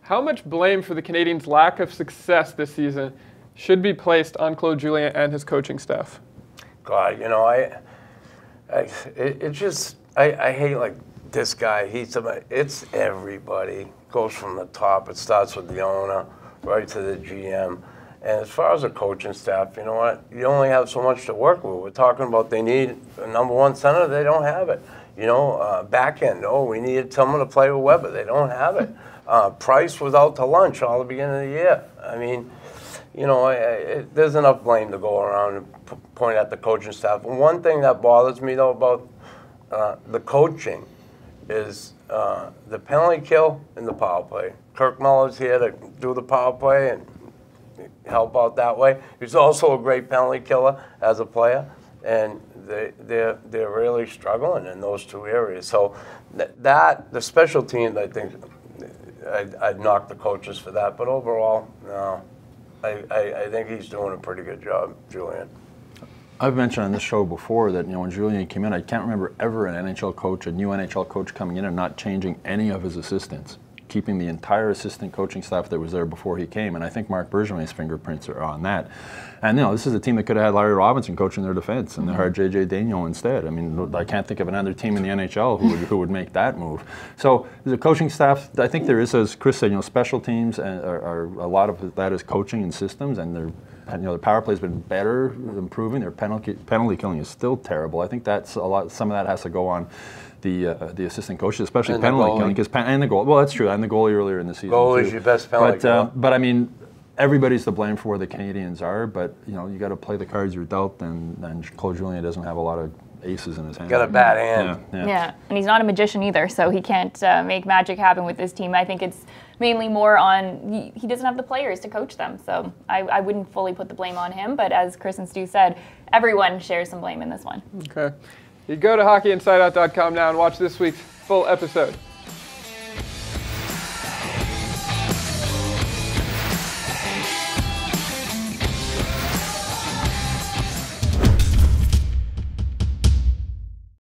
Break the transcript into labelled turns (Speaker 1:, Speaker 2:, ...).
Speaker 1: How much blame for the Canadiens' lack of success this season should be placed on Claude Julien and his coaching staff?
Speaker 2: God, you know, I hate like this guy. It's everybody. Goes from the top. It starts with the owner, right to the GM. And as far as the coaching staff, you know what? You only have so much to work with. We're talking about they need a #1 center. They don't have it. You know, back end. Oh, we needed someone to play with Weber. They don't have it. Price was out to lunch all the beginning of the year. I mean, you know, there's enough blame to go around and point at the coaching staff. And one thing that bothers me, though, about the coaching is the penalty kill and the power play. Kirk Muller's here to do the power play and help out that way. He's also a great penalty killer as a player, and they're really struggling in those two areas. So the special teams, I think, I'd knock the coaches for that. But overall, no, I think he's doing a pretty good job, Julien.
Speaker 3: I've mentioned on this show before that, you know, when Julien came in, I can't remember ever an NHL coach, a new NHL coach coming in and not changing any of his assistants, keeping the entire assistant coaching staff that was there before he came. And I think Marc Bergevin's fingerprints are on that. And, you know, this is a team that could have had Larry Robinson coaching their defense, and they hired J.J. Daigneault instead. I mean, I can't think of another team in the NHL who would make that move. So the coaching staff, I think there is, as Chris said, you know, special teams are a lot of that is coaching and systems, and the power play has been better, improving. Their penalty killing is still terrible. I think that's a lot. Some of that has to go on the assistant coaches, especially and penalty killing, and the goal. Well, that's true, and the goalie earlier in the season.
Speaker 2: Goal is your best penalty killer.
Speaker 3: But I mean, everybody's to blame for where the Canadiens are. But you know, you got to play the cards you're dealt, and Claude Julien doesn't have a lot of aces in his hand.
Speaker 2: Got a bad hand.
Speaker 4: Yeah, and he's not a magician either, so he can't make magic happen with this team. I think it's mainly more on he doesn't have the players to coach them, so I wouldn't fully put the blame on him. But as Chris and Stu said, everyone shares some blame in this one.
Speaker 1: Okay. You go to hockeyinsideout.com now and watch this week's full episode.